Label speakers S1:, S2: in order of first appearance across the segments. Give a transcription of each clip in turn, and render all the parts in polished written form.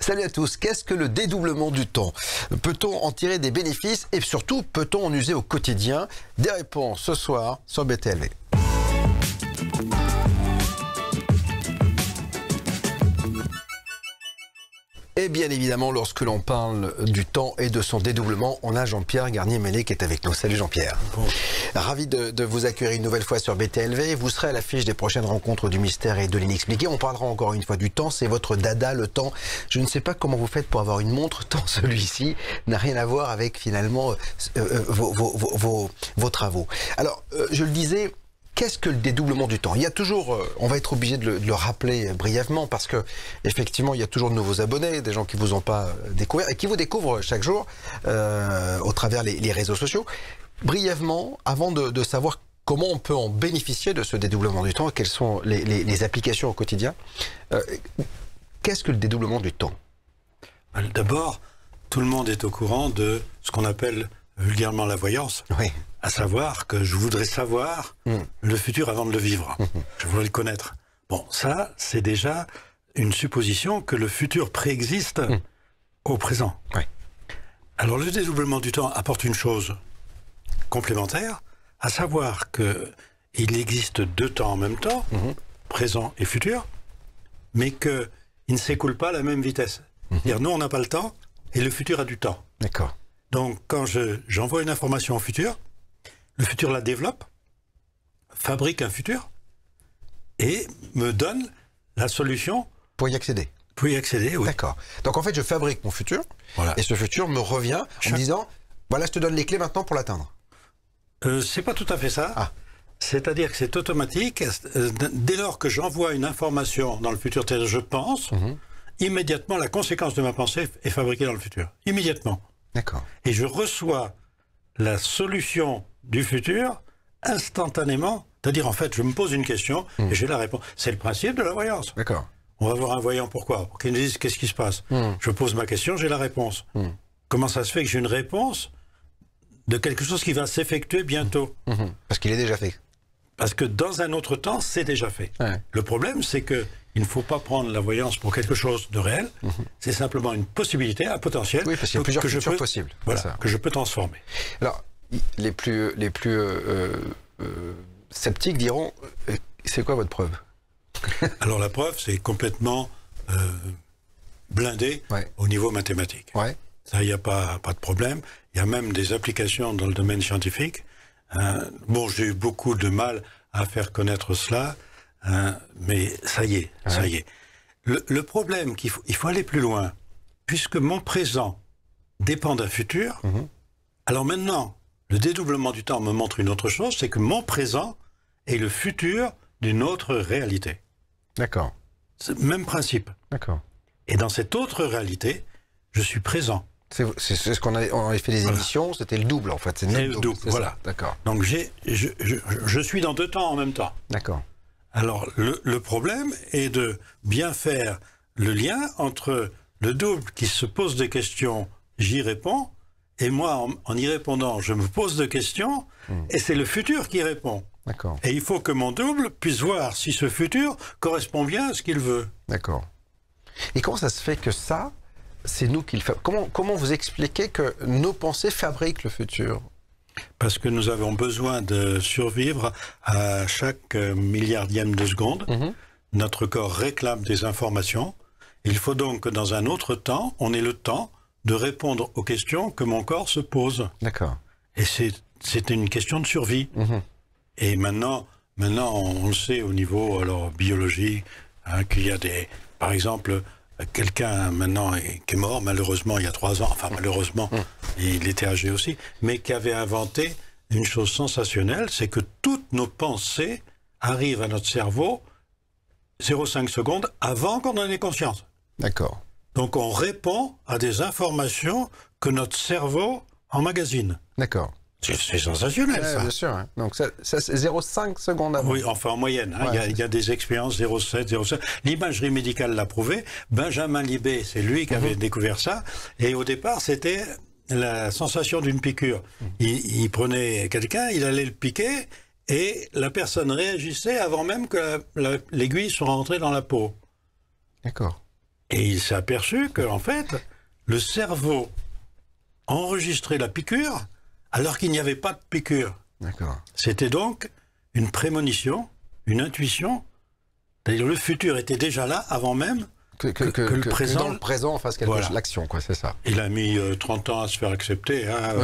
S1: Salut à tous, qu'est-ce que le dédoublement du temps? Peut-on en tirer des bénéfices et surtout, peut-on en user au quotidien? Des réponses ce soir sur BTLV. Et bien évidemment, lorsque l'on parle du temps et de son dédoublement, on a Jean-Pierre Garnier-Mellet qui est avec nous. Salut Jean-Pierre.
S2: Bon.
S1: Ravi de vous accueillir une nouvelle fois sur BTLV. Vous serez à l'affiche des prochaines rencontres du mystère et de l'inexpliqué. On parlera encore une fois du temps. C'est votre dada, le temps. Je ne sais pas comment vous faites pour avoir une montre, tant celui-ci n'a rien à voir avec finalement vos travaux. Alors, je le disais, qu'est-ce que le dédoublement du temps? Il y a toujours, on va être obligé de le rappeler brièvement parce que effectivement il y a toujours de nouveaux abonnés, des gens qui vous ont pas découvert et qui vous découvrent chaque jour au travers les réseaux sociaux. Brièvement, avant de savoir comment on peut en bénéficier de ce dédoublement du temps et quelles sont les applications au quotidien, qu'est-ce que le dédoublement du temps?
S2: D'abord, tout le monde est au courant de ce qu'on appelle vulgairement la voyance.
S1: Oui.
S2: À savoir que je voudrais savoir le futur avant de le vivre. Je voudrais le connaître. Bon, ça, c'est déjà une supposition que le futur préexiste au présent.
S1: Oui.
S2: Alors, le dédoublement du temps apporte une chose complémentaire, à savoir que il existe deux temps en même temps, présent et futur, mais qu'ils ne s'écoulent pas à la même vitesse. C'est-à-dire, nous, on n'a pas le temps, et le futur a du temps.
S1: D'accord.
S2: Donc, quand j'envoie une information au futur, le futur la développe, fabrique un futur et me donne la solution
S1: Pour y accéder.
S2: pour y accéder. Oui.
S1: D'accord. Donc en fait, je fabrique mon futur
S2: Voilà.
S1: et ce futur me revient en me disant, voilà, je te donne les clés maintenant pour l'atteindre.
S2: C'est pas tout à fait ça.
S1: Ah.
S2: C'est-à-dire que c'est automatique. Dès lors que j'envoie une information dans le futur, c'est-à-dire je pense, immédiatement la conséquence de ma pensée est fabriquée dans le futur. Immédiatement.
S1: D'accord.
S2: Et je reçois la solution du futur instantanément. C'est-à-dire, en fait, je me pose une question et j'ai la réponse. C'est le principe de la voyance.
S1: D'accord.
S2: On va voir un voyant, pourquoi? Pour qu'il nous dise qu'est-ce qui se passe. Je pose ma question, j'ai la réponse. Comment ça se fait que j'ai une réponse de quelque chose qui va s'effectuer bientôt?
S1: Parce qu'il est déjà fait.
S2: Parce que dans un autre temps, c'est déjà fait.
S1: Ouais.
S2: Le problème, c'est que il ne faut pas prendre la voyance pour quelque chose de réel. C'est simplement une possibilité, un potentiel.
S1: Oui, parce qu'il y a plusieurs futurs possibles.
S2: Voilà,
S1: Ça.
S2: que je peux transformer.
S1: Alors, les plus sceptiques diront, c'est quoi votre preuve?
S2: Alors la preuve, c'est complètement blindé au niveau mathématique.
S1: Ouais.
S2: Ça, il n'y a pas de problème. Il y a même des applications dans le domaine scientifique. Bon, j'ai eu beaucoup de mal à faire connaître cela, mais ça y est, ça y est. Le problème, il faut aller plus loin. Puisque mon présent dépend d'un futur, alors maintenant, le dédoublement du temps me montre une autre chose, c'est que mon présent est le futur d'une autre réalité.
S1: D'accord.
S2: C'est le même principe.
S1: D'accord.
S2: Et dans cette autre réalité, je suis présent.
S1: C'est ce qu'on avait fait des émissions, c'était le double en fait. C'est
S2: le double, voilà.
S1: D'accord.
S2: Donc je suis dans deux temps en même temps.
S1: D'accord.
S2: Alors le problème est de bien faire le lien entre le double qui se pose des questions, j'y réponds, et moi en y répondant, je me pose des questions, et c'est le futur qui répond.
S1: D'accord.
S2: Et il faut que mon double puisse voir si ce futur correspond bien à ce qu'il veut.
S1: D'accord. Et comment ça se fait que ça, c'est nous qui le faisons? Comment vous expliquez que nos pensées fabriquent le futur?
S2: Parce que nous avons besoin de survivre à chaque milliardième de seconde. Notre corps réclame des informations. Il faut donc que dans un autre temps, on ait le temps de répondre aux questions que mon corps se pose.
S1: D'accord.
S2: Et c'est une question de survie. Et maintenant, on le sait au niveau biologique, qu'il y a par exemple, quelqu'un maintenant qui est mort, malheureusement, il y a 3 ans, enfin malheureusement, il était âgé aussi, mais qui avait inventé une chose sensationnelle, c'est que toutes nos pensées arrivent à notre cerveau 0,5 secondes avant qu'on en ait conscience.
S1: D'accord.
S2: Donc on répond à des informations que notre cerveau emmagasine.
S1: D'accord.
S2: C'est sensationnel, ça.
S1: Bien sûr. Hein. Donc ça c'est 0,5 secondes avant.
S2: Oui, enfin en moyenne. Hein, il y a des expériences 0,7, 0,7. L'imagerie médicale l'a prouvé. Benjamin Libet, c'est lui qui avait découvert ça. Et au départ, c'était la sensation d'une piqûre. Il prenait quelqu'un, il allait le piquer, et la personne réagissait avant même que l'aiguille soit rentrée dans la peau.
S1: D'accord.
S2: Et il s'est aperçu que, en fait, le cerveau enregistrait la piqûre alors qu'il n'y avait pas de piqûre.
S1: D'accord.
S2: C'était donc une prémonition, une intuition. C'est-à-dire le futur était déjà là avant même que le présent...
S1: Que dans le présent, on fasse quelque chose, l'action, quoi, c'est ça.
S2: Il a mis 30 ans à se faire accepter. Hein,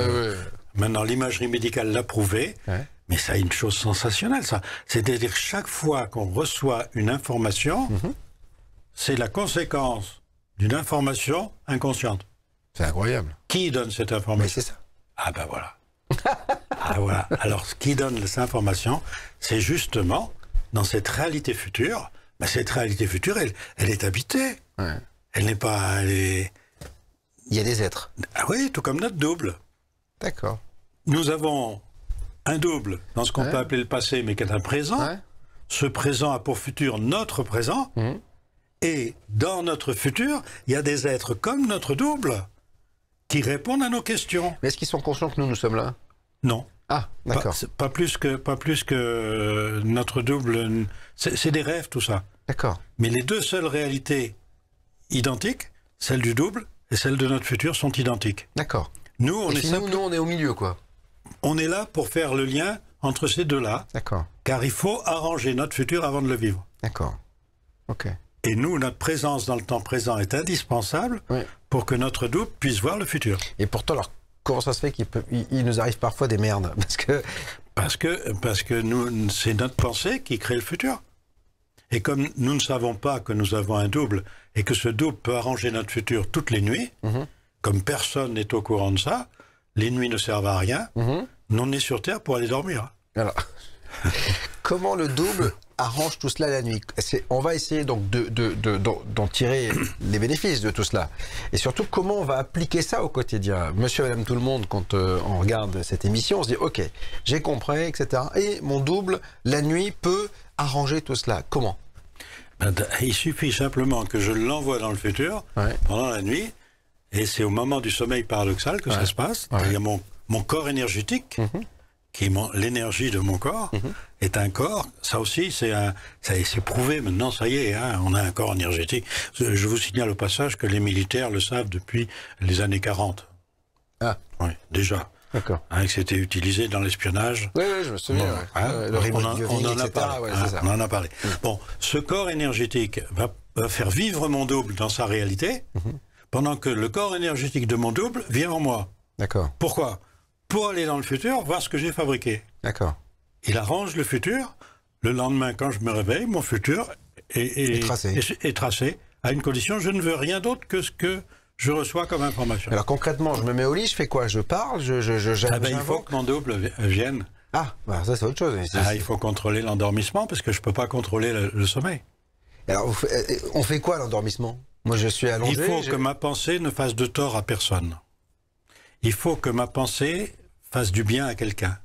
S2: Maintenant, l'imagerie médicale l'a prouvé. Ouais. Mais ça a une chose sensationnelle, ça. C'est-à-dire chaque fois qu'on reçoit une information, c'est la conséquence d'une information inconsciente.
S1: C'est incroyable.
S2: Qui donne cette information?
S1: Mais c'est ça.
S2: Ah ben voilà. Ah voilà. Alors, ce qui donne cette information, c'est justement, dans cette réalité future, ben, cette réalité future, elle est habitée. Ouais. Elle n'est pas... Il
S1: y a des êtres.
S2: Ah oui, tout comme notre double.
S1: D'accord.
S2: Nous avons un double dans ce qu'on peut appeler le passé, mais qui est un présent. Ouais. Ce présent a pour futur notre présent. Et dans notre futur, il y a des êtres comme notre double qui répondent à nos questions.
S1: Mais est-ce qu'ils sont conscients que nous sommes là?
S2: Non.
S1: Ah, d'accord.
S2: Pas plus que notre double. C'est des rêves, tout ça.
S1: D'accord.
S2: Mais les deux seules réalités identiques, celle du double et celle de notre futur, sont identiques.
S1: D'accord.
S2: Nous, on
S1: est au milieu, quoi.
S2: On est là pour faire le lien entre ces deux-là.
S1: D'accord.
S2: Car il faut arranger notre futur avant de le vivre.
S1: D'accord. Ok.
S2: Et nous, notre présence dans le temps présent est indispensable pour que notre double puisse voir le futur.
S1: Et pourtant, alors, comment ça se fait qu'il nous arrive parfois des merdes?
S2: Parce que nous, c'est notre pensée qui crée le futur. Et comme nous ne savons pas que nous avons un double et que ce double peut arranger notre futur toutes les nuits, comme personne n'est au courant de ça, les nuits ne servent à rien. Nous, on est sur Terre pour aller dormir.
S1: Alors, comment le double arrange tout cela la nuit? On va essayer donc d'en tirer les bénéfices de tout cela. Et surtout, comment on va appliquer ça au quotidien? Monsieur et madame tout le monde, quand on regarde cette émission, on se dit, ok, j'ai compris, etc. Et mon double, la nuit, peut arranger tout cela. Comment?
S2: Il suffit simplement que je l'envoie dans le futur, pendant la nuit, et c'est au moment du sommeil paradoxal que ça se passe. Il y a mon corps énergétique, qui est l'énergie de mon corps, est un corps. Ça aussi, c'est prouvé maintenant, ça y est, hein, on a un corps énergétique. Je vous signale au passage que les militaires le savent depuis les années 40.
S1: Ah.
S2: Oui, déjà.
S1: D'accord.
S2: Hein, que c'était utilisé dans l'espionnage.
S1: Oui, je me souviens.
S2: Bon, on en a parlé. On en a parlé. Bon, ce corps énergétique va faire vivre mon double dans sa réalité, pendant que le corps énergétique de mon double vient en moi.
S1: D'accord.
S2: Pourquoi? Pour aller dans le futur, voir ce que j'ai fabriqué.
S1: D'accord.
S2: Il arrange le futur. Le lendemain, quand je me réveille, mon futur est tracé à une condition. Je ne veux rien d'autre que ce que je reçois comme information.
S1: Alors concrètement, je me mets au lit, je fais quoi? Je parle,
S2: il faut que mon double vienne.
S1: Ah, bah ça c'est autre chose.
S2: Il faut contrôler l'endormissement parce que je ne peux pas contrôler le sommeil.
S1: Alors on fait quoi l'endormissement? Moi je suis allongé.
S2: Il faut que ma pensée ne fasse de tort à personne. Il faut que ma pensée fasse du bien à quelqu'un.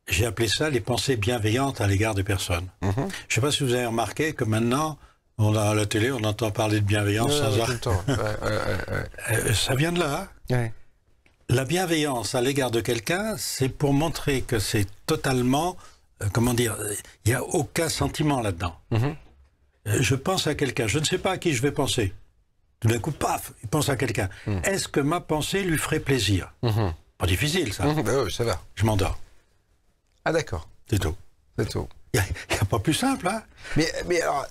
S2: J'ai appelé ça les pensées bienveillantes à l'égard des personnes. Je ne sais pas si vous avez remarqué que maintenant, à la télé, on entend parler de bienveillance sans arrêt. Ça vient de là. Hein. La bienveillance à l'égard de quelqu'un, c'est pour montrer que c'est totalement, comment dire, il n'y a aucun sentiment là-dedans. Je pense à quelqu'un, je ne sais pas à qui je vais penser. Tout d'un coup, paf, il pense à quelqu'un. Est-ce que ma pensée lui ferait plaisir? Pas difficile, ça.
S1: Oui, ça va.
S2: Je m'endors.
S1: Ah, d'accord.
S2: C'est tout.
S1: C'est tout.
S2: Il n'y a pas plus simple, hein.
S1: Mais alors,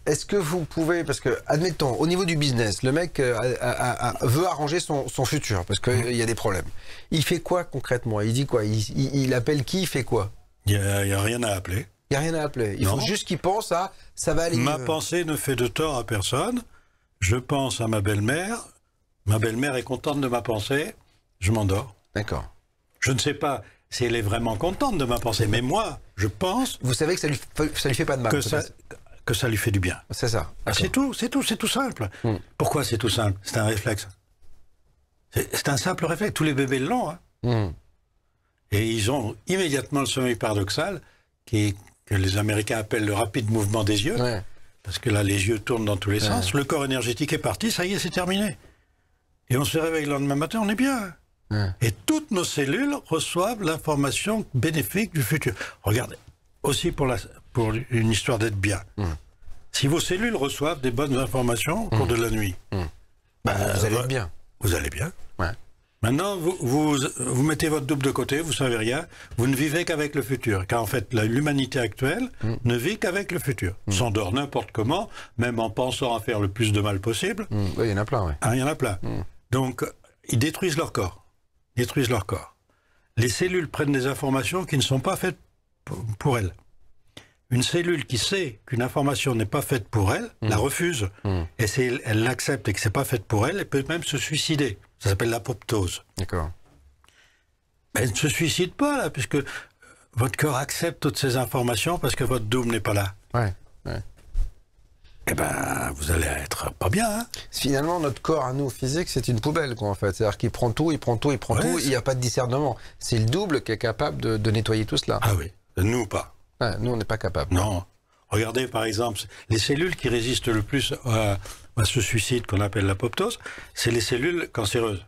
S1: est-ce que vous pouvez, parce que, admettons, au niveau du business, le mec veut arranger son futur, parce qu'il y a des problèmes. Il fait quoi concrètement? Il dit quoi? Il appelle qui? Il fait quoi?
S2: Il n'y a rien à appeler.
S1: Il n'y a rien à appeler. Il faut juste qu'il pense à ça va aller mieux.
S2: Ma pensée ne fait de tort à personne. Je pense à ma belle-mère. Ma belle-mère est contente de ma pensée. Je m'endors.
S1: D'accord.
S2: Je ne sais pas si elle est vraiment contente de ma pensée, mais moi, je pense...
S1: Vous savez que ça lui fait pas de mal.
S2: Que ça lui fait du bien.
S1: C'est ça.
S2: C'est tout simple. Pourquoi c'est tout simple? C'est un réflexe. C'est un simple réflexe. Tous les bébés l'ont. Hein. Et ils ont immédiatement le sommeil paradoxal, que les Américains appellent le rapide mouvement des yeux, parce que là, les yeux tournent dans tous les sens. Le corps énergétique est parti, ça y est, c'est terminé. Et on se réveille le lendemain matin, on est bien. Et toutes nos cellules reçoivent l'information bénéfique du futur. Regardez, aussi pour une histoire d'être bien. Si vos cellules reçoivent des bonnes informations au cours de la nuit,
S1: Vous allez bien.
S2: vous allez bien.
S1: Ouais.
S2: Maintenant, vous mettez votre double de côté, vous savez rien, vous ne vivez qu'avec le futur. Car en fait, l'humanité actuelle ne vit qu'avec le futur. S'endort n'importe comment, même en pensant à faire le plus de mal possible.
S1: Oui, il y en a plein, oui.
S2: Hein, il y en a plein. Donc, ils détruisent leur corps. Les cellules prennent des informations qui ne sont pas faites pour elles. Une cellule qui sait qu'une information n'est pas faite pour elle, la refuse. Et si elle l'accepte et que c'est pas faite pour elle, elle peut même se suicider. Ça s'appelle l'apoptose.
S1: D'accord.
S2: Mais elle ne se suicide pas, là, puisque votre corps accepte toutes ces informations parce que votre double n'est pas là.
S1: Ouais.
S2: Eh ben, vous allez être pas bien, hein.
S1: Finalement, notre corps à nous, physique, c'est une poubelle, quoi, en fait. C'est-à-dire qu'il prend tout, tout, il n'y a pas de discernement. C'est le double qui est capable de nettoyer tout cela.
S2: Ah oui, nous pas.
S1: Ouais, nous, on n'est pas capable.
S2: Non. Regardez, par exemple, les cellules qui résistent le plus à ce suicide qu'on appelle l'apoptose, c'est les cellules cancéreuses.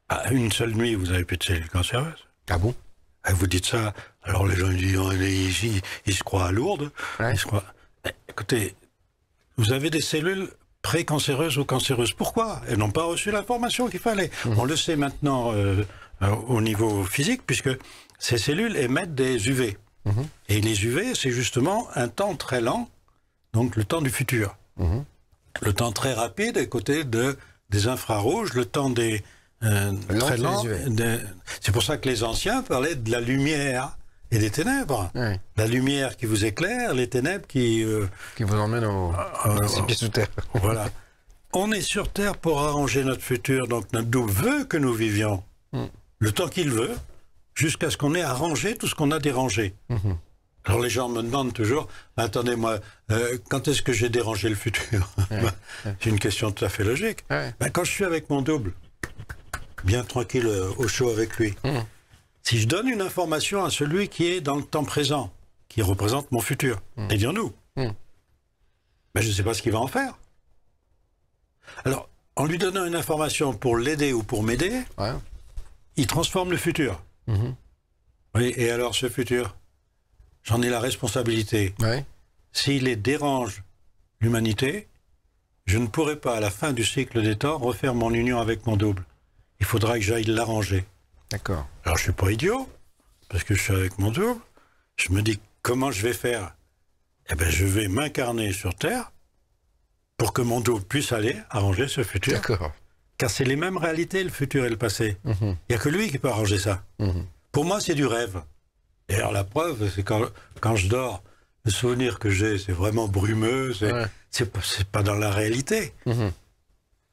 S2: À une seule nuit, vous n'avez plus de cellules cancéreuses.
S1: Ah bon?
S2: Et vous dites ça, alors les gens disent, ils se croient à Lourdes.
S1: Ouais.
S2: Ils se croient... Écoutez, vous avez des cellules précancéreuses ou cancéreuses. Pourquoi? Elles n'ont pas reçu l'information qu'il fallait. On le sait maintenant au niveau physique, puisque ces cellules émettent des UV. Et les UV, c'est justement un temps très lent, donc le temps du futur. Le temps très rapide à côté des infrarouges, le temps des très lent. C'est pour ça que les anciens parlaient de la lumière et des ténèbres.
S1: Ouais.
S2: La lumière qui vous éclaire, les ténèbres qui
S1: vous emmènent au pieds sous terre.
S2: Voilà. On est sur Terre pour arranger notre futur, donc notre double veut que nous vivions le temps qu'il veut, jusqu'à ce qu'on ait arrangé tout ce qu'on a dérangé. Alors les gens me demandent toujours, attendez moi, quand est-ce que j'ai dérangé le futur? C'est une question tout à fait logique. Quand je suis avec mon double, bien tranquille au chaud avec lui, si je donne une information à celui qui est dans le temps présent, qui représente mon futur, c'est-à-dire-nous, je ne sais pas ce qu'il va en faire. Alors, en lui donnant une information pour l'aider ou pour m'aider, il transforme le futur. Oui, et alors ce futur, j'en ai la responsabilité. S'il les dérange l'humanité, je ne pourrai pas, à la fin du cycle des temps, refaire mon union avec mon double. Il faudra que j'aille l'arranger.
S1: D'accord.
S2: Alors je suis pas idiot, parce que je suis avec mon double. Je me dis, comment je vais faire? Eh bien, je vais m'incarner sur Terre pour que mon double puisse aller arranger ce futur.
S1: D'accord.
S2: Car c'est les mêmes réalités, le futur et le passé. Il n'y a que lui qui peut arranger ça. Pour moi, c'est du rêve. Et alors la preuve, c'est quand je dors, le souvenir que j'ai, c'est vraiment brumeux, c'est pas dans la réalité.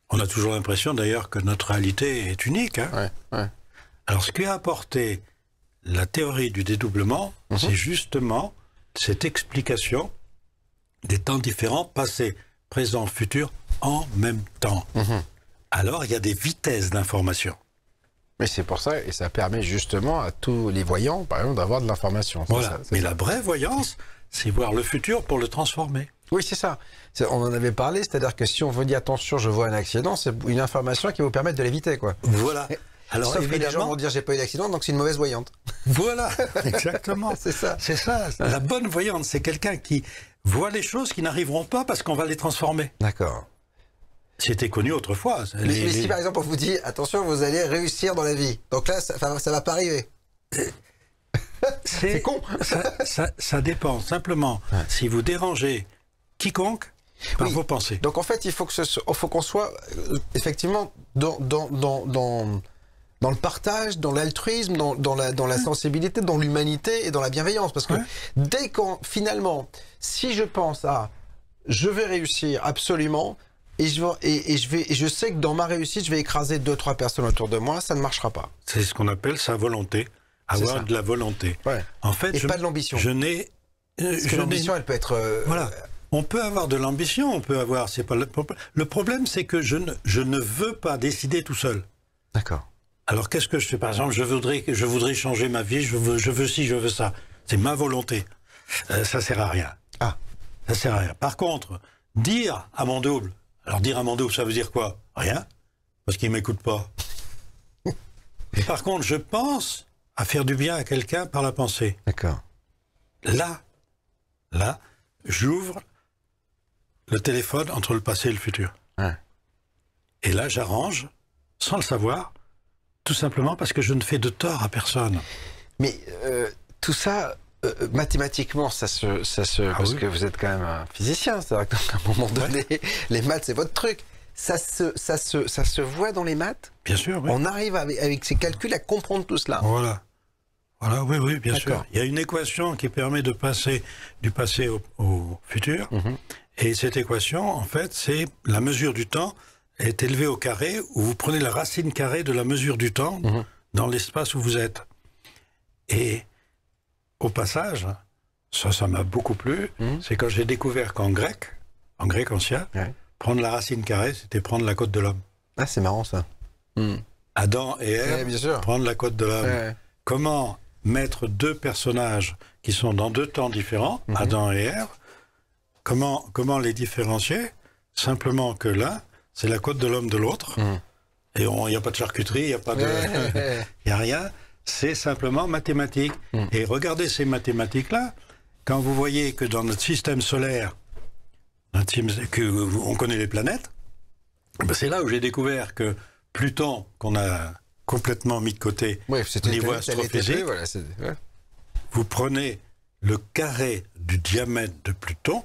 S2: On a toujours l'impression d'ailleurs que notre réalité est unique. Alors ce qui a apporté la théorie du dédoublement, c'est justement cette explication des temps différents, passé, présent, futur, en même temps. Alors il y a des vitesses d'information.
S1: Mais c'est pour ça, et ça permet justement à tous les voyants, par exemple, d'avoir de l'information.
S2: Voilà. Mais la vraie voyance, c'est voir le futur pour le transformer.
S1: Oui, c'est ça. On en avait parlé, c'est-à-dire que si on vous dit attention, je vois un accident, c'est une information qui va vous permettre de l'éviter, quoi.
S2: Voilà. Alors
S1: sauf
S2: évidemment,
S1: que les gens vont dire j'ai pas eu d'accident, donc c'est une mauvaise voyante.
S2: Voilà, exactement.
S1: C'est ça.
S2: C'est ça. La bonne voyante, c'est quelqu'un qui voit les choses qui n'arriveront pas parce qu'on va les transformer.
S1: D'accord.
S2: C'était connu autrefois.
S1: Mais si par exemple on vous dit attention, vous allez réussir dans la vie, donc là ça va pas arriver. C'est con.
S2: Ça dépend simplement. Si vous dérangez quiconque par vos pensées.
S1: Donc en fait, il faut qu'on soit effectivement dans le partage, dans l'altruisme, dans la sensibilité, dans l'humanité et dans la bienveillance. Parce que dès qu'on, finalement, si je pense à je vais réussir absolument, et je sais que dans ma réussite, je vais écraser 2-3 personnes autour de moi, ça ne marchera pas.
S2: C'est ce qu'on appelle sa volonté. Avoir de la volonté. En fait,
S1: et pas de l'ambition.
S2: Parce
S1: que l'ambition, elle peut être...
S2: Voilà. On peut avoir de l'ambition, on peut avoir... C'est pas le problème, c'est que je ne veux pas décider tout seul.
S1: D'accord.
S2: Alors qu'est-ce que je fais? Par exemple, je voudrais changer ma vie, je veux ci, je veux ça. C'est ma volonté. Ça sert à rien. Ça sert à rien. Par contre, dire à mon double, alors dire à mon double, ça veut dire quoi? Rien. Parce qu'il m'écoute pas. Mais par contre, je pense à faire du bien à quelqu'un par la pensée.
S1: D'accord.
S2: Là, j'ouvre le téléphone entre le passé et le futur.
S1: Ouais.
S2: Et là, j'arrange, sans le savoir, tout simplement parce que je ne fais de tort à personne.
S1: Mais tout ça, mathématiquement, ça se parce que vous êtes quand même un physicien, c'est-à-dire qu'à un moment donné, les maths, c'est votre truc. Ça se voit dans les maths.
S2: Bien sûr, oui.
S1: On arrive avec ces calculs à comprendre tout cela.
S2: Voilà. Voilà, oui, bien sûr. Il y a une équation qui permet de passer du passé au futur. Et cette équation, en fait, c'est la mesure du temps est élevée au carré, où vous prenez la racine carrée de la mesure du temps dans l'espace où vous êtes. Et au passage, ça m'a beaucoup plu, c'est quand j'ai découvert qu'en grec ancien, prendre la racine carrée, c'était prendre la côte de l'homme.
S1: Ah, c'est marrant ça.
S2: Adam et Ève,
S1: bien sûr.
S2: prendre la côte de l'homme. Comment mettre deux personnages qui sont dans deux temps différents, Adam et Ève, comment les différencier? Simplement que l'un, c'est la côte de l'homme de l'autre, et il n'y a pas de charcuterie, il n'y a pas de... Il n'y a rien, c'est simplement mathématique. Et regardez ces mathématiques-là, quand vous voyez que dans notre système solaire, on connaît les planètes, ben c'est là où j'ai découvert que Pluton, qu'on a complètement mis de côté au niveau astrophysique, vous prenez le carré du diamètre de Pluton,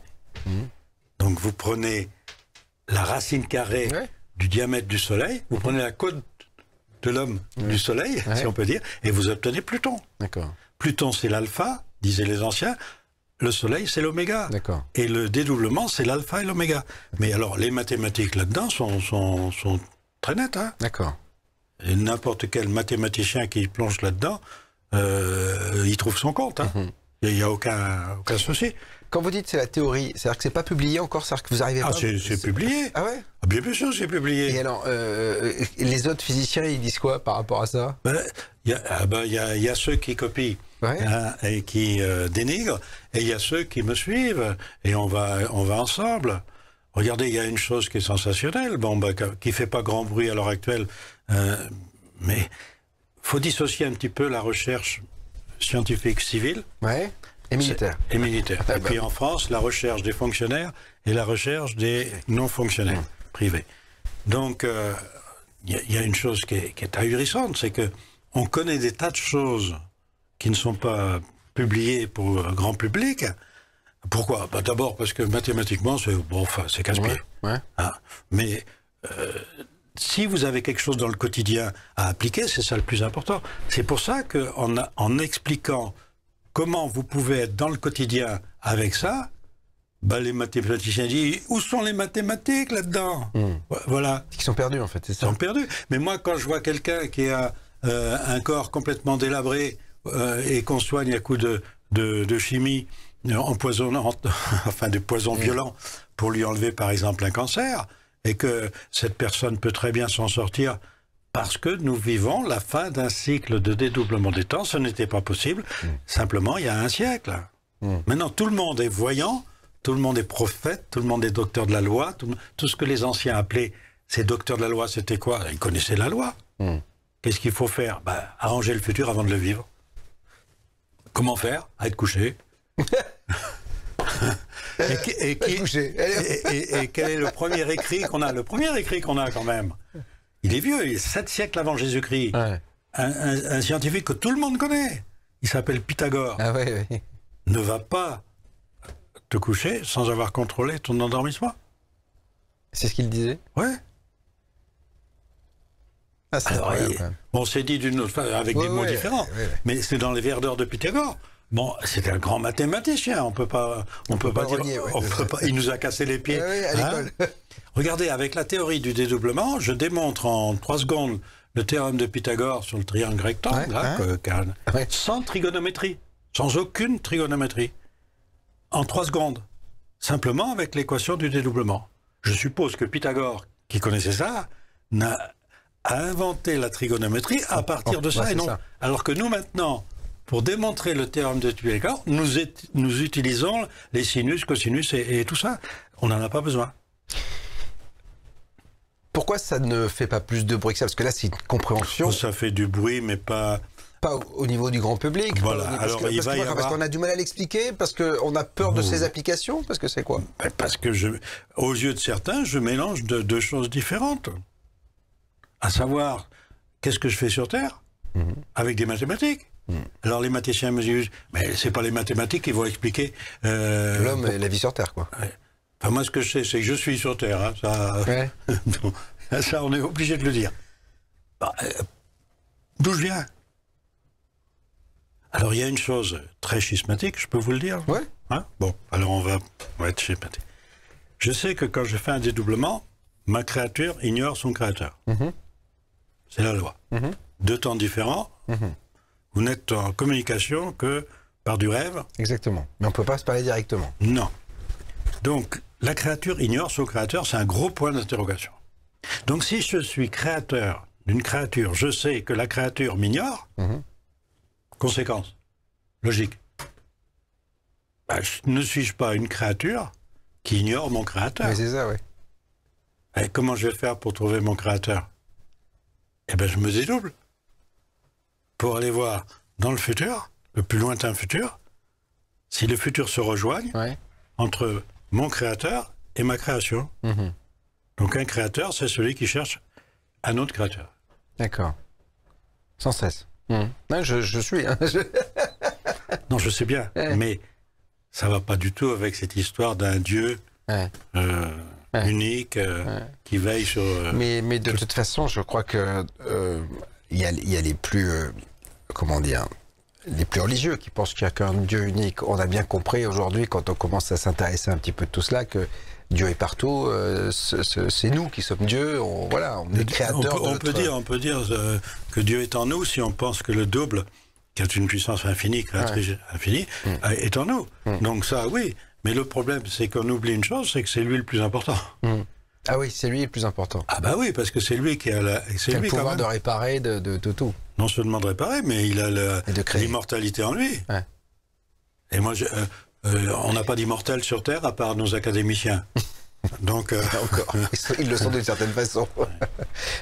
S2: donc vous prenez la racine carrée du diamètre du Soleil, vous prenez la côte de l'homme du Soleil, si on peut dire, et vous obtenez Pluton. Pluton, c'est l'alpha, disaient les anciens, le Soleil, c'est l'oméga. Et le dédoublement, c'est l'alpha et l'oméga. Mais alors, les mathématiques là-dedans sont très nettes. Hein. Et n'importe quel mathématicien qui plonge là-dedans, il trouve son compte. Hein. Il n'y a aucun souci.
S1: Quand vous dites c'est la théorie, c'est-à-dire que c'est pas publié encore, c'est-à-dire que vous arrivez pas...
S2: c'est publié.
S1: Ah ouais?
S2: Bien sûr, c'est publié.
S1: Et alors, les autres physiciens, ils disent quoi par rapport à ça?
S2: Il y a ceux qui copient et qui dénigrent, et il y a ceux qui me suivent, et on va ensemble. Regardez, il y a une chose qui est sensationnelle, qui fait pas grand bruit à l'heure actuelle, mais faut dissocier un petit peu la recherche scientifique civile
S1: et militaire.
S2: Et puis en France, la recherche des fonctionnaires et la recherche des non-fonctionnaires privés. Donc, il y a une chose qui est ahurissante, c'est que on connaît des tas de choses qui ne sont pas publiées pour le grand public. Pourquoi? D'abord parce que mathématiquement, c'est casse-pied. Mais si vous avez quelque chose dans le quotidien à appliquer, c'est ça le plus important. C'est pour ça qu'en expliquant comment vous pouvez être dans le quotidien avec ça, les mathématiciens disent « Où sont les mathématiques là-dedans ?» Voilà.
S1: Ils sont perdus en fait, c'est ça.
S2: Ils sont perdus. Mais moi, quand je vois quelqu'un qui a un corps complètement délabré et qu'on soigne à coup de chimie empoisonnante, enfin de poison violent, pour lui enlever par exemple un cancer, et que cette personne peut très bien s'en sortir parce que nous vivons la fin d'un cycle de dédoublement des temps. Ce n'était pas possible, simplement il y a un siècle. Maintenant, tout le monde est voyant, tout le monde est prophète, tout le monde est docteur de la loi, tout ce que les anciens appelaient ces docteurs de la loi, c'était quoi? Ils connaissaient la loi. Qu'est-ce qu'il faut faire? Arranger le futur avant de le vivre. Comment faire? À être couché. Et quel est le premier écrit qu'on a? Le premier écrit qu'on a quand même, il est vieux, il est 7 siècles avant Jésus-Christ. Un scientifique que tout le monde connaît, il s'appelle Pythagore. Ne va pas te coucher sans avoir contrôlé ton endormissement.
S1: C'est ce qu'il disait?
S2: Alors, on s'est dit d'une autre façon, avec des mots différents, mais c'est dans les vers d'or de Pythagore. C'était un grand mathématicien, on peut pas dire, renier, il nous a cassé les pieds.
S1: À l'école.
S2: Regardez, avec la théorie du dédoublement, je démontre en 3 secondes le théorème de Pythagore sur le triangle rectangle, sans trigonométrie, sans aucune trigonométrie, en 3 secondes, simplement avec l'équation du dédoublement. Je suppose que Pythagore, qui connaissait ça, a inventé la trigonométrie à partir de ça, et non. Alors que nous, maintenant, pour démontrer le théorème de Pythagore, nous utilisons les sinus, cosinus et tout ça. On n'en a pas besoin.
S1: Pourquoi ça ne fait pas plus de bruit que ça? Parce que là, c'est une compréhension.
S2: Ça fait du bruit, mais pas
S1: Pas au niveau du grand public.
S2: Voilà. Alors,
S1: Parce qu'on a du mal à l'expliquer, parce qu'on a peur de ses applications, parce que c'est quoi?
S2: Parce que, aux yeux de certains, je mélange deux choses différentes. À savoir, qu'est-ce que je fais sur Terre avec des mathématiques. Alors les mathématiciens me disent, mais c'est pas les mathématiques qui vont expliquer...
S1: l'homme et la vie sur Terre, quoi.
S2: Ouais. Enfin, moi, ce que je sais, c'est que je suis sur Terre. Hein, ça,
S1: ouais.
S2: Ça, on est obligé de le dire. Bah, d'où je viens? Alors, il y a une chose très schismatique, je peux vous le dire?
S1: Ouais.
S2: Hein? Bon, alors on va être schismatique. Je sais que quand je fais un dédoublement, ma créature ignore son créateur. C'est la loi. Deux temps différents, vous n'êtes en communication que par du rêve.
S1: Exactement. Mais on ne peut pas se parler directement.
S2: Non. Donc, la créature ignore son créateur, c'est un gros point d'interrogation. Donc, si je suis créateur d'une créature, je sais que la créature m'ignore, conséquence, logique. Bah, ne suis-je pas une créature qui ignore mon créateur?
S1: Oui, c'est ça, oui.
S2: Et comment je vais faire pour trouver mon créateur? Eh bien, je me dédouble. Pour aller voir dans le futur, le plus lointain futur, si les futurs se rejoignent entre mon créateur et ma création. Donc un créateur, c'est celui qui cherche un autre créateur.
S1: D'accord. Sans cesse. Ouais, je suis. Hein.
S2: Non, je sais bien, mais ça va pas du tout avec cette histoire d'un Dieu unique qui veille sur...
S1: Mais de toute façon, je crois que il y a les plus... comment dire, les plus religieux qui pensent qu'il n'y a qu'un Dieu unique. On a bien compris aujourd'hui, quand on commence à s'intéresser un petit peu de tout cela, que Dieu est partout, c'est nous qui sommes Dieu, on est créateurs.
S2: On peut dire que Dieu est en nous si on pense que le double, qui est une puissance infinie, créatrice infinie, est en nous. Donc ça, oui. Mais le problème, c'est qu'on oublie une chose, c'est que c'est lui le plus important.
S1: Ah oui, c'est lui le plus important.
S2: Ah bah oui, parce que c'est lui qui a
S1: le pouvoir de réparer de tout.
S2: Non seulement de réparer, mais il a l'immortalité en lui.
S1: Ouais.
S2: Et moi, on n'a pas d'immortels sur Terre à part nos académiciens. Donc,
S1: encore. Ils le sont d'une certaine façon.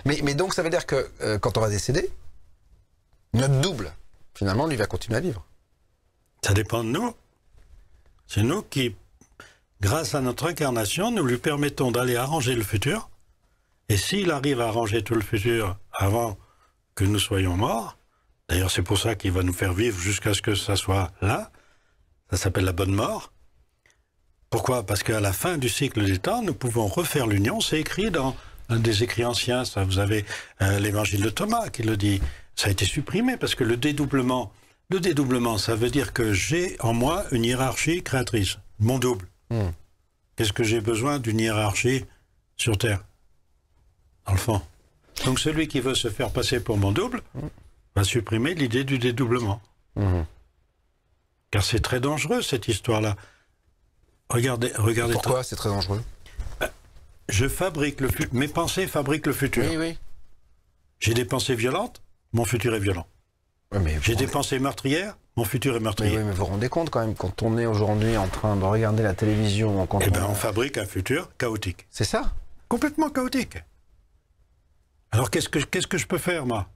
S1: mais donc, ça veut dire que quand on va décéder, notre double, finalement, lui va continuer à vivre.
S2: Ça dépend de nous. C'est nous qui, grâce à notre incarnation, nous lui permettons d'aller arranger le futur. Et s'il arrive à arranger tout le futur avant que nous soyons morts, d'ailleurs c'est pour ça qu'il va nous faire vivre jusqu'à ce que ça soit là, ça s'appelle la bonne mort. Pourquoi? Parce qu'à la fin du cycle des temps, nous pouvons refaire l'union. C'est écrit dans un des écrits anciens, ça, vous avez l'évangile de Thomas qui le dit. Ça a été supprimé parce que le dédoublement, ça veut dire que j'ai en moi une hiérarchie créatrice, mon double. Qu'est-ce que j'ai besoin d'une hiérarchie sur Terre, dans le fond? Donc celui qui veut se faire passer pour mon double va supprimer l'idée du dédoublement. Car c'est très dangereux cette histoire-là. Regardez.
S1: Pourquoi c'est très dangereux?
S2: Je fabrique le futur. Mes pensées fabriquent le futur.
S1: Oui.
S2: J'ai des pensées violentes, mon futur est violent. J'ai des pensées meurtrières, mon futur est meurtrier.
S1: Mais vous vous rendez compte quand même, quand on est aujourd'hui en train de regarder la télévision...
S2: on fabrique un futur chaotique.
S1: C'est ça?
S2: Complètement chaotique. Alors qu'est-ce que je peux faire, moi?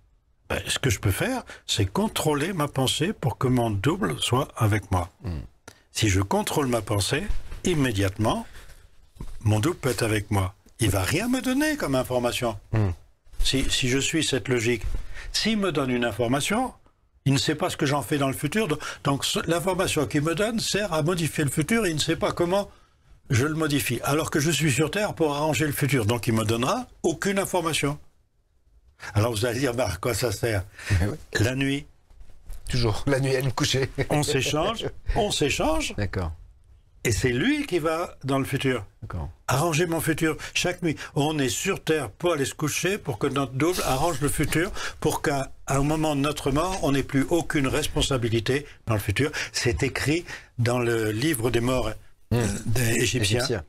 S2: Ce que je peux faire, c'est contrôler ma pensée pour que mon double soit avec moi. Si je contrôle ma pensée, immédiatement, mon double peut être avec moi. Il va rien me donner comme information. Si je suis cette logique. S'il me donne une information, il ne sait pas ce que j'en fais dans le futur. Donc l'information qu'il me donne sert à modifier le futur et il ne sait pas comment je le modifie. Alors que je suis sur Terre pour arranger le futur. Donc il ne me donnera aucune information. Alors vous allez dire, à quoi ça sert? La nuit.
S1: Toujours, la nuit à me coucher.
S2: On s'échange.
S1: D'accord.
S2: Et c'est lui qui va dans le futur.
S1: D'accord.
S2: Arranger mon futur. Chaque nuit, on est sur Terre pour aller se coucher, pour que notre double arrange le futur, pour qu'à un moment de notre mort, on n'ait plus aucune responsabilité dans le futur. C'est écrit dans le livre des morts des Égyptiens.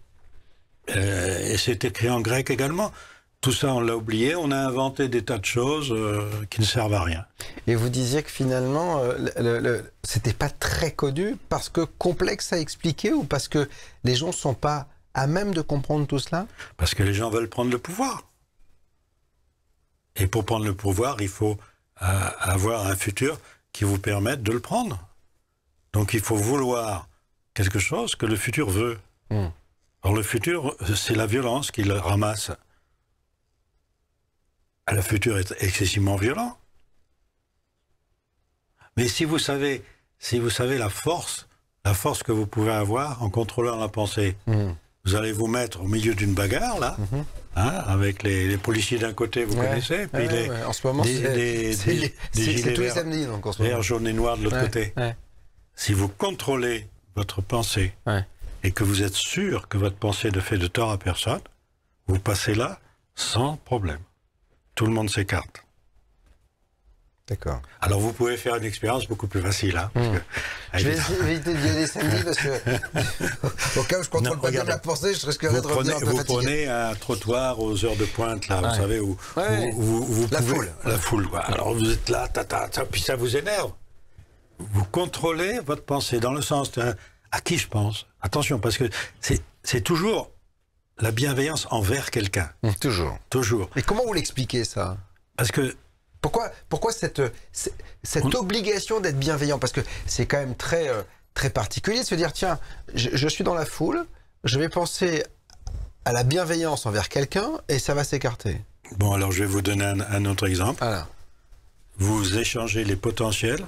S2: Et c'est écrit en grec également. Tout ça, on l'a oublié. On a inventé des tas de choses qui ne servent à rien.
S1: Et vous disiez que finalement, c'était pas très connu parce que complexe à expliquer ou parce que les gens ne sont pas à même de comprendre tout cela?
S2: Parce que les gens veulent prendre le pouvoir. Et pour prendre le pouvoir, il faut à avoir un futur qui vous permette de le prendre. Donc il faut vouloir quelque chose que le futur veut. Or le futur, c'est la violence qui le ramasse. Le futur est excessivement violent. Mais si vous savez la force que vous pouvez avoir en contrôlant la pensée, vous allez vous mettre au milieu d'une bagarre, là, avec les policiers d'un côté, vous connaissez, puis
S1: en ce moment, c'est tous les samedis, donc en ce moment.
S2: Verts, jaunes et noirs de l'autre côté. Si vous contrôlez votre pensée et que vous êtes sûr que votre pensée ne fait de tort à personne, vous passez là sans problème. Tout le monde s'écarte.
S1: D'accord.
S2: Alors vous pouvez faire une expérience beaucoup plus facile. Hein,
S1: je vais éviter de dire les samedis parce que au cas où je contrôle pas bien la pensée, je risquerais de revenir un peu fatigué.
S2: Vous prenez un trottoir aux heures de pointe, là, vous savez, où vous
S1: la
S2: pouvez...
S1: foule.
S2: La foule, quoi. Alors vous êtes là, puis ça vous énerve. Vous contrôlez votre pensée dans le sens de à qui je pense. Attention, parce que c'est toujours la bienveillance envers quelqu'un.
S1: Toujours.
S2: Toujours.
S1: Et comment vous l'expliquez, ça?
S2: Parce que
S1: Pourquoi cette obligation d'être bienveillant? Parce que c'est quand même très, très particulier de se dire, tiens, je suis dans la foule, je vais penser à la bienveillance envers quelqu'un et ça va s'écarter.
S2: Bon, alors je vais vous donner un autre exemple.
S1: Alors.
S2: Vous échangez les potentiels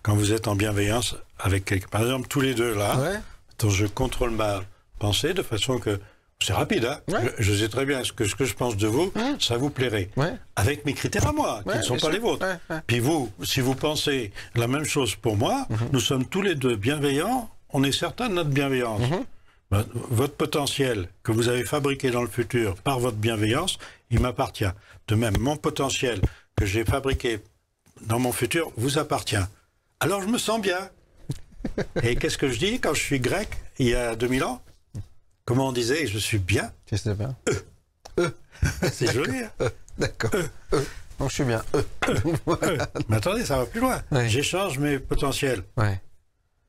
S2: quand vous êtes en bienveillance avec quelqu'un. Par exemple, tous les deux là, dont je contrôle ma pensée de façon que... C'est rapide, hein. Je sais très bien ce que je pense de vous, ça vous plairait. Avec mes critères à moi, qui ne sont pas les vôtres. Puis vous, si vous pensez la même chose pour moi, nous sommes tous les deux bienveillants, on est certain de notre bienveillance. Votre potentiel que vous avez fabriqué dans le futur par votre bienveillance, il m'appartient. De même, mon potentiel que j'ai fabriqué dans mon futur vous appartient. Alors je me sens bien. Et qu'est-ce que je dis quand je suis grec, il y a 2000 ans? Comment on disait, je suis bien?
S1: Tu sais bien.
S2: C'est joli. Hein.
S1: D'accord. Donc je suis bien.
S2: Voilà. Mais attendez, ça va plus loin. J'échange mes potentiels.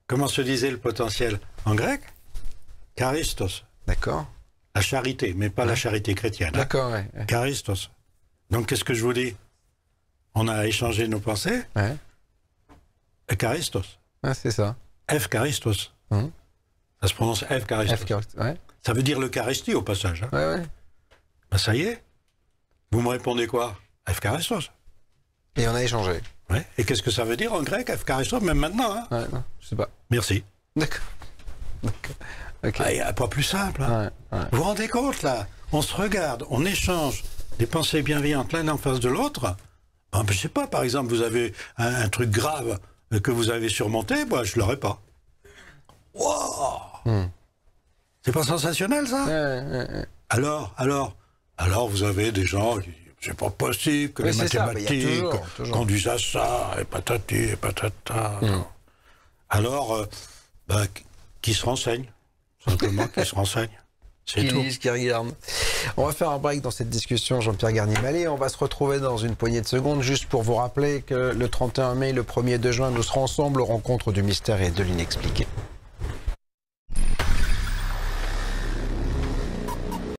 S2: Comment se disait le potentiel en grec? Charistos.
S1: D'accord.
S2: La charité, mais pas la charité chrétienne.
S1: D'accord,
S2: Charistos. Donc qu'est-ce que je vous dis? On a échangé nos pensées. Charistos.
S1: C'est ça.
S2: F charistos. Ça se prononce F charistos. Ça veut dire l'Eucharistie au passage. Hein. Ben, ça y est. Vous me répondez quoi? F charistos.
S1: Et on a échangé.
S2: Et qu'est-ce que ça veut dire en grec, F charistos, même maintenant? Hein?
S1: Non, je sais pas.
S2: Merci.
S1: D'accord.
S2: Il n'y a pas plus simple. Hein. Vous vous rendez compte, là? On se regarde, on échange des pensées bienveillantes l'un en face de l'autre. Ben, je sais pas, par exemple, vous avez un truc grave que vous avez surmonté, moi, je l'aurais pas. Wow. C'est pas sensationnel, ça? Alors, vous avez des gens qui disent, c'est pas possible que les mathématiques conduisent à ça, et patati, et patata. Alors, qui se renseigne? Simplement, qui se renseigne. C'est tout.
S1: Qui regarde. On va faire un break dans cette discussion, Jean-Pierre Garnier-Mallet. On va se retrouver dans une poignée de secondes, juste pour vous rappeler que le 31 mai, le 1er 2 juin, nous serons ensemble aux rencontres du mystère et de l'inexpliqué.